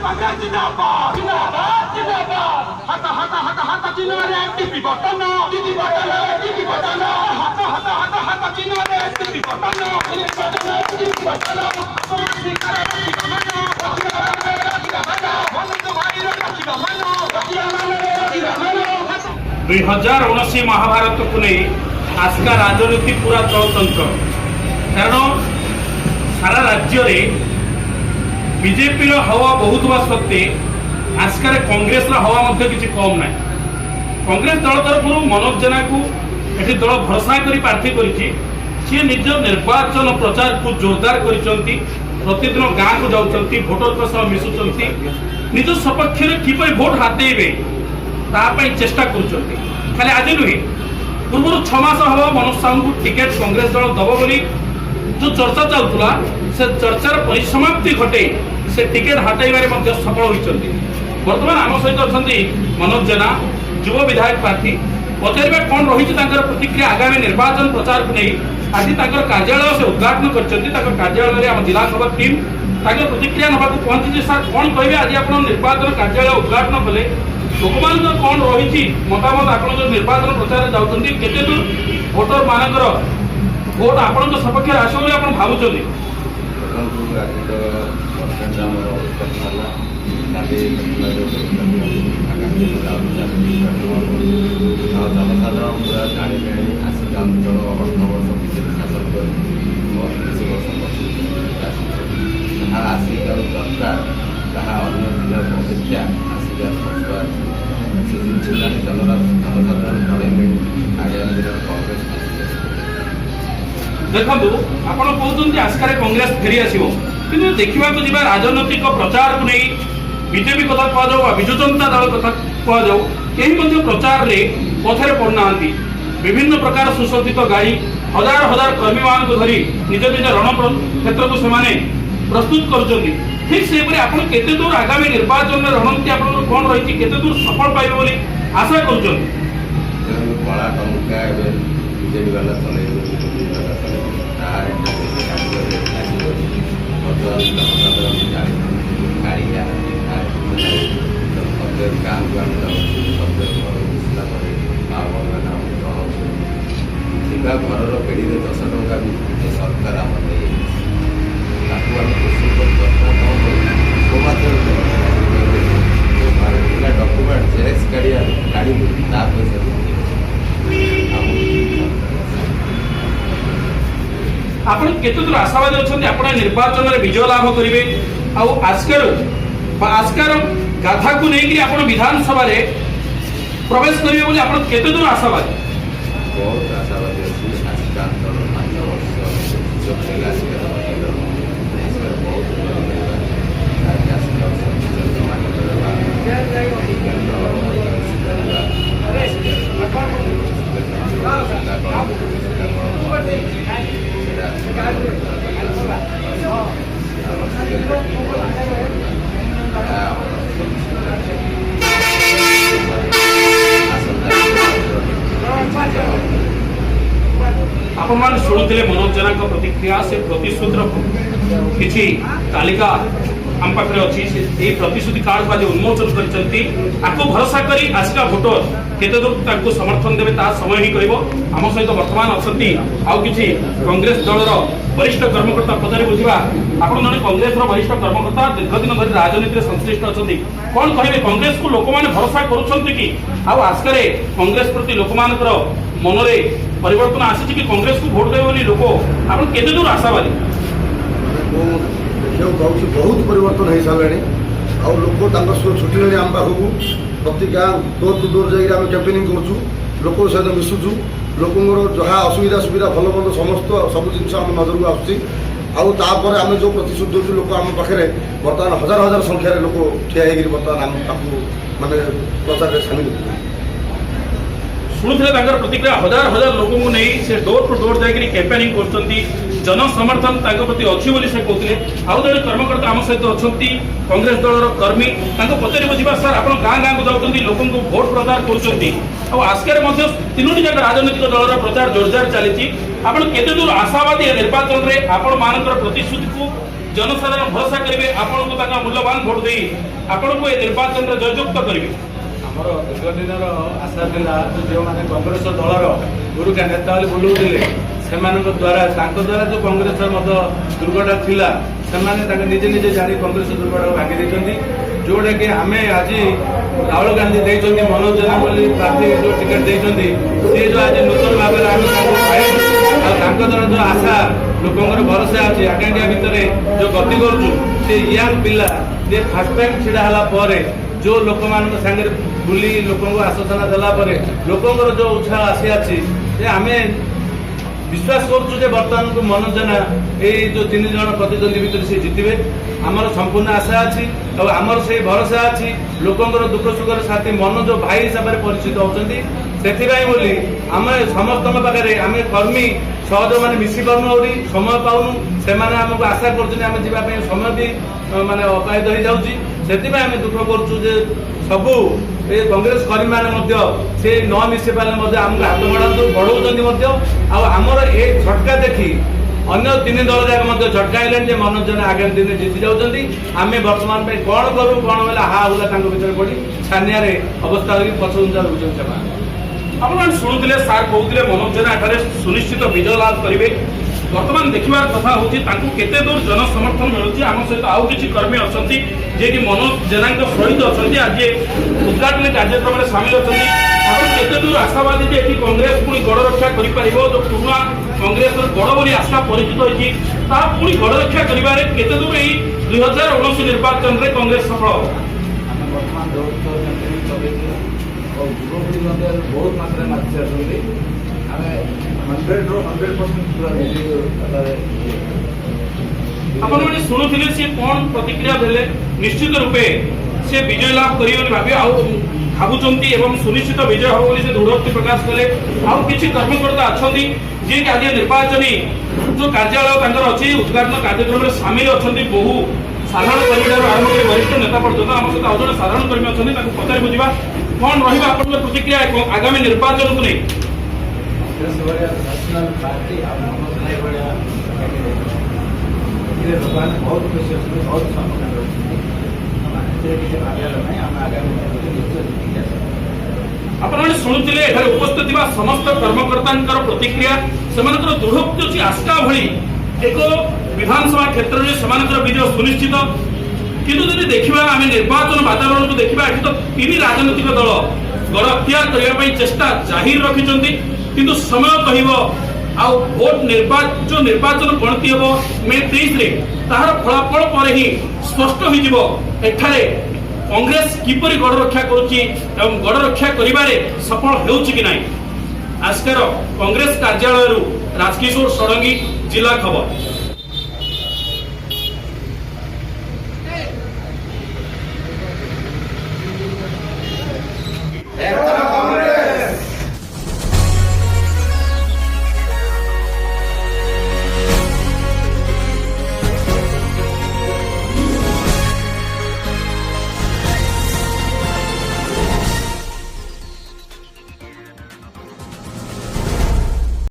जिंदाबाद जिंदाबाद जिंदाबाद हटा हटा हटा हटा जिन्होंने टीवी बटन टीवी बटन हटा हटा हटा हटा जिन्होंने टीवी बटन टीवी बटन दुई हजार 19 महाभारत को नहीं आजका राजनीति पूरा तंत्र कारण सारा राज्य रे बीजेपी हवा बहुत हुआ सत्वे आजकल कांग्रेस हवा किसी कम ना कांग्रेस दल तरफ मनोज जेना को ये दल भरोसा कर प्रार्थी सी निज निर्वाचन प्रचार को जोरदार कर प्रतिदिन गाँव को जाऊँच भोटर सह मिशुंट निज सपक्ष किपर भोट हाथेबे चेष्टा कर आज नुहे पूर्व 6 मास हम मनोज साहू को टिकेट कांग्रेस दल दब बोली जो चर्चा चलुला से चर्चार परिसमाप्ति घटे से टिकेट हटाइबारे सफल होती बर्तमान आम सहित अच्छा मनोज जेना युव विधायक प्रार्थी पचारे कौन रही प्रतिक्रिया आगामी निर्वाचन प्रचार को नहीं आज कार्यालय से उद्घाटन कर कार्यालय आम जिला सभा टीम प्रतिक्रिया ना पहुंची सर कौन कहे आज आप निर्वाचन कार्यालय उद्घाटन कले लोक मान कौन रही मतामत आप निर्वाचन प्रचार जाऊँच केते दूर भोटर मानकर भोट आपण सपक्ष आस आप भावुँ जनसाधारण पूरा जाणी आसिक अंचल 18 वर्ष बीजेपी शासन कर 30 वर्ष जहाँ आसिक दरकार जहाँ अन्य जिला अपेक्षा आसिका संस्कार से जिला जनसाधारण जड़े आगामी दिन कांग्रेस देखो आप कहते आस्कार कांग्रेस फेरी आसो कि देखा जा राजनैतिक प्रचार को नहीं बीजेपी कथा कहुँ विजु जनता दल कथा कहुँ कहीं प्रचार में पथरे पड़ना विभिन्न प्रकार सुसज्जित गाड़ी हजार हजार कर्मी मान धरी निज निज रण क्षेत्र को से प्रस्तुत कर ठीक से आप केते दूर आगामी निर्वाचन में रणनीति आप कौन रही केते दूर सफल पाइबे बोली आशा कर कला टंका बीजेपी वाला चल गाँव को आम जाऊँ घर पेढ़ी 10 टंका भी सरकार आम डॉक्यूमेंट जेरेक्स गाड़ी पैसा आप केते दूर आशावादी अच्छा आप निर्वाचन में विजय लाभ करेंगे आस्कार गाथा को लेकिन आप विधानसभा प्रवेश करेंगे बोली आप केते दूर आशावादी बहुत आशावादी अच्छी आसिका अंचल 5 वर्ष आपण शुणुले मनोज जेना प्रतिक्रिया से प्रतिश्रुतिर किसी तालिका आम पाखे अच्छी प्रतिश्रुति कार्ड को आज उन्मोचन कर भरोसा कर आसिका भोटर केते दूर समर्थन देवे समय ही कह आम सहित बर्तमान अच्छा आउ कि कांग्रेस दलर वरिष्ठ कर्मकर्ता पचारि बुझा आप जन कांग्रेस वरिष्ठ कर्मकर्ता दीर्घ दिन धरी राजनीति में संश्लिष्ट अच्छा कौन कहे कांग्रेस को लोक मैंने भरोसा कर कांग्रेस प्रति लोक मन में परिवर्तन आसी कि कांग्रेस को भोट देवे लोक आप केते दूर आशावादी बहुत परिवर्तन हो सारे आउ लोक छुट्टी ने आम पाखक प्रति गाँ डोर टू डोर जाकर कैंपेनिंग करूँ लोक सहित मिशुचु लोक जहाँ असुविधा सुविधा भल भल समस्त सब जिन आम नजर को आसपर आम जो प्रतिश्रुति दूसरी लोक आम पाखे बर्तमान हजार हजार संख्यार लोक ठिया बर्तमान आम मानने प्रचार में सामिल होते शुणुले प्रतिक्रिया हजार हजार लोक नहीं से डोर टू डोर जाकर कैंपेनिंग कर जन समर्थन प्रति अच्छी बोली से कहते आउ जड़े कर्मकर्ता आम सहित अच्छा कांग्रेस दलर कर्मी पचारि बुझा सर आप गाँ गाँ को जाऊँच लोक भोट प्रचार कर आस्कार तीनोटी जाक राजनैतिक दलर प्रचार जोरदार चली आप केते दूर आशावादी निर्वाचन में आपण मान प्रतिश्रुति को जनसाधारण भरोसा करेंगे आपण को मूल्यवान भोट दे आपण को निर्वाचन में जययुक्त करेंगे। आमर दीर्घ दिन आशा था जो मैंने कांग्रेस दलर गुरुका नेता बोलूले से द्वारा जो कांग्रेस दुर्गटा थिला से निजे निजे जानी कांग्रेस दुर्गटा भांगी देते जोटा कि आम आज राहुल गांधी देते मनोज जेना बोली प्रार्थी जो टिकेट देते सी जो आज नूतन भाव में आम द्वारा जो आशा लोकर भरोसा अच्छे आकांक्षा भितर जो गति कर यंग पिला फास्ट टाइम छिड़ा जो लोक मान सागर बुली लोक आश्वासना देलापर लोकर जो उत्साह आसी अच्छी आम विश्वास करुँ बर्तमान को मनोज जेना ये जो 3 जन प्रतिद्वंदी भितर से जितबे आमर संपूर्ण आशा अच्छी और आमर से भरोसा अच्छी लोकर दुख सुखर साथी मनोज भाई हिसाब से परिचित होती से आम समस्त पाखे आम कर्मी सहयोग मैंने मिसी पार्नु समय पाऊनु से आमको आशा कर समय भी माने अपाहित हो जाऊँगी से आम दुख करुँ सबू ये कांग्रेस कर्मी मैंने से न मिसी पारे आमको हाथ बढ़ाऊँ आमर ये झटका देखी अन्य 3 दल जाक झटका है मनोज जेना आगामी दिन जीति जाऊँगी आम बर्तमान कौन करूँ कौन बोला हा हुला भर पड़ी छानिया अवस्था पछुंचा रोचे आप शुणुले सार कहते मनोज जेना एठारे सुनिश्चित विजय लाभ करेंगे। बर्तमान देखबार कथा हूँ केते दूर जन समर्थन मिलूँ आम सहित आउ कि कर्मी अच्छा जे कि मनोज जेना सहित अच्छा आज उद्घाटन कार्यक्रम में सामिल अच्छा केते दूर आशावादी जे कांग्रेस पुणी गड़ रक्षा कर जो पुराना कांग्रेस गड़ बोली आशा परिचित होती पुणी गड़ रक्षा कर केते दूर यही 2019 निर्वाचन में कांग्रेस सफल और युवपीढ़ी बहुत मात्रा मार्च आसती आम 100% आपने शुणुले सी कौन प्रतिक्रिया देले निश्चित रूपे से विजय लाभ कर भावुंट एवं सुनिश्चित विजय हम बोली से दृढ़ोक्ति प्रकाश कले आउ कि कर्मकर्ता अच्छा जी कि आज निर्वाचनी जो कार्यालय अच्छी उद्घाटन कार्यक्रम में सामिल अच्छा बहु साधारण कर्मी आरंभ कर वरिष्ठ नेता पर्यटन आम सहित आज जन साधारण कर्मी अच्छा पचार बुझा कौन रहा प्रतिक्रिया आगामी निर्वाचन को नहीं नेशनल पार्टी लोक बहुत खुशी अच्छे बहुत आपने शुणुले उपस्थित समस्त कर्मकर्ता प्रतिक्रिया से दृढ़ोक्ति आस्था भली एक विधानसभा क्षेत्र में विजय सुनिश्चित किंतु जब देखा आम निर्वाचन वातावरण को देखा ये तो 3 राजनैतिक दल गड़ अख्तियार करने चेष्टा जाहिर रखिंट किंतु समय कह भोट जो निर्वाचन गणति हम मे 23 तार फलाफल पर ही स्पष्ट हो कांग्रेस किपरि गड़ रक्षा करुच्ची गड़ रक्षा करिबारे सफल हेउछि कि नाही। आजकर कांग्रेस कार्यालय राजकिशोर षडंगी जिला खबर।